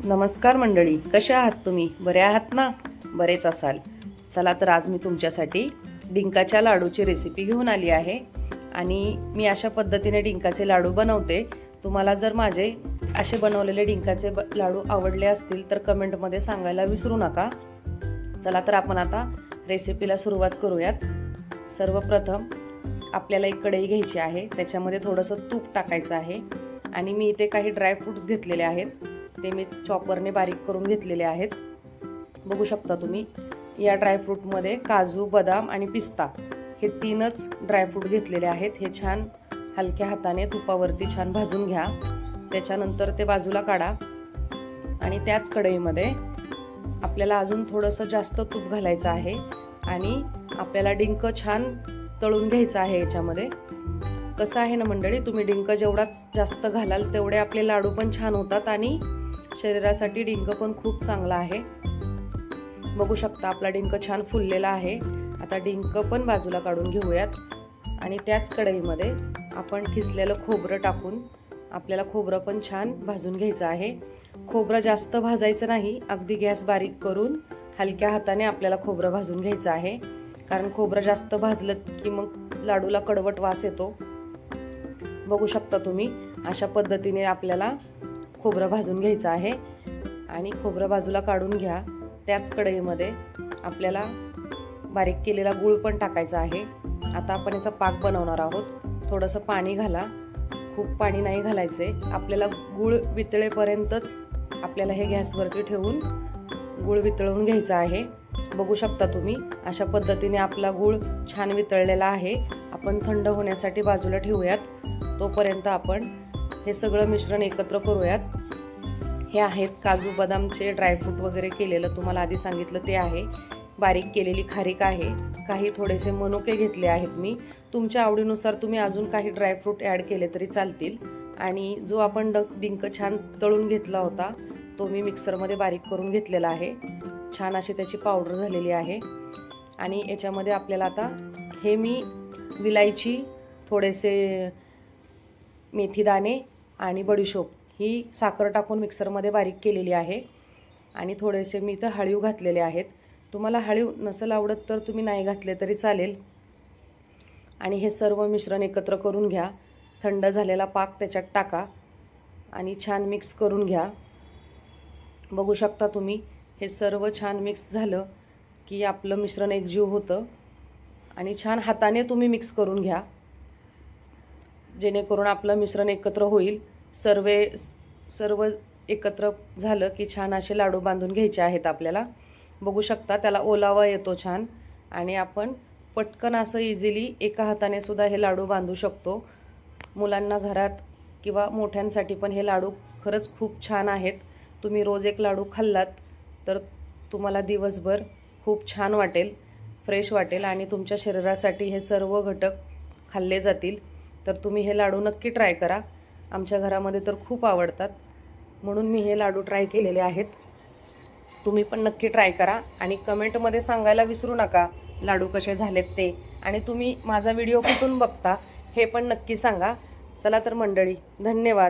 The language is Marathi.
नमस्कार मंडळी, कशा आहात तुम्ही? बरे आहात ना? बरेच असाल. चला तर आज मी तुमच्यासाठी डिंकाच्या लाडूची रेसिपी घेऊन आली आहे आणि मी अशा पद्धतीने डिंकाचे लाडू बनवते. तुम्हाला जर माझे असे बनवलेले डिंकाचे लाडू आवडले असतील तर कमेंटमध्ये सांगायला विसरू नका. चला तर आपण आता रेसिपीला सुरुवात करूयात. सर्वप्रथम आपल्याला एक कढई घ्यायची आहे, त्याच्यामध्ये थोडंसं तूप टाकायचं आहे आणि मी इथे काही ड्रायफ्रूट्स घेतलेले आहेत, ते मी चॉपरने बारीक करून घेतलेले आहेत. बघू शकता तुम्ही. या ड्रायफ्रूटमध्ये काजू, बदाम आणि पिस्ता हे तीनच ड्रायफ्रूट घेतलेले आहेत. हे छान हलक्या हाताने तुपावरती छान भाजून घ्या. त्याच्यानंतर ते बाजूला काढा आणि त्याच कढईमध्ये आपल्याला अजून थोडंसं जास्त तूप घालायचं आहे आणि आपल्याला डिंक छान तळून घ्यायचं आहे. याच्यामध्ये कसं आहे ना मंडळी, तुम्ही डिंक जेवढा जास्त घालाल तेवढे आपले लाडू पण छान होतात आणि शरीरासाठी डिंक पण खूप चांगला आहे. बघू शकता आपला डिंक छान फुललेला आहे. आता डिंक पण बाजूला काढून घेऊयात आणि त्याच कढईमध्ये आपण खिसलेलं खोबरं टाकून आपल्याला खोबरं पण छान भाजून घ्यायचं आहे. खोबरं जास्त भाजायचं नाही, अगदी गॅस बारीक करून हलक्या हाताने आपल्याला खोबरं भाजून घ्यायचं आहे. कारण खोबरं जास्त भाजलं की मग लाडूला कडवट वास येतो. बघू शकता तुम्ही, अशा पद्धतीने आपल्याला खोबरं भाजून घ्यायचं आहे आणि खोबरं बाजूला काढून घ्या. त्याच कढईमध्ये आपल्याला बारीक केलेला गूळ पण टाकायचा आहे. आता आपण याचा पाक बनवणार आहोत. थोडंसं पाणी घाला, खूप पाणी नाही घालायचे. आपल्याला गूळ वितळेपर्यंतच आपल्याला हे गॅसवरती ठेवून गूळ वितळवून घ्यायचा आहे. बघू शकता तुम्ही, अशा पद्धतीने आपला गूळ छान वितळलेला आहे. आपण थंड होण्यासाठी बाजूला ठेवूयात. तोपर्यंत आपण हे सगळं मिश्रण एकत्र करूयात. हे आहेत काजू बदामचे ड्रायफ्रूट वगैरे केलेलं, तुम्हाला आधी सांगितलं ते आहे. बारीक केलेली खारीक आहे. काही थोडेसे मनुके घेतले आहेत मी. तुमच्या आवडीनुसार तुम्ही अजून काही ड्रायफ्रूट ॲड केले तरी चालतील. आणि जो आपण डिंक छान तळून घेतला होता तो मी मिक्सरमध्ये बारीक करून घेतलेला आहे. छान अशी त्याची पावडर झालेली आहे. आणि याच्यामध्ये आपल्याला आता हे मी विलायची, थोडेसे मेथीदाणे आणि बडीशोप ही साखर टाकून मिक्सरमध्ये बारीक केलेली आहे. आणि थोडेसे मी इथं हळीव घातलेले आहेत. तुम्हाला हळीव नसेल आवडत तर तुम्ही नाही घातले तरी चालेल. आणि हे सर्व मिश्रण एकत्र करून घ्या. थंड झालेला पाक त्याच्यात टाका आणि छान मिक्स करून घ्या. बघू शकता तुम्ही, हे सर्व छान मिक्स झालं की आपलं मिश्रण एकजीव होतं. आणि छान हाताने तुम्ही मिक्स करून घ्या, जेणेकरून आपलं मिश्रण एकत्र होईल. सर्व एकत्र झालं की छान असे लाडू बांधून घ्यायचे आहेत आपल्याला. बघू शकता त्याला ओलावा येतो छान आणि आपण पटकन असं इझिली एका हाताने सुद्धा हे लाडू बांधू शकतो. मुलांना घरात किंवा मोठ्यांसाठी पण हे लाडू खरंच खूप छान आहेत. तुम्ही रोज एक लाडू खाल्लात तर तुम्हाला दिवसभर खूप छान वाटेल, फ्रेश वाटेल आणि तुमच्या शरीरासाठी हे सर्व घटक खाल्ले जातील. तर तुम्ही हे लाडू नक्की ट्राय करा. आमच्या घरामध्ये तर खूप आवडतात, म्हणून मी हे लाडू ट्राय केलेले आहेत. तुम्ही पण नक्की ट्राय करा आणि कमेंटमध्ये सांगायला विसरू नका लाडू कसे झालेत ते. आणि तुम्ही माझा व्हिडिओ कुठून बघता हे पण नक्की सांगा. चला तर मंडळी, धन्यवाद.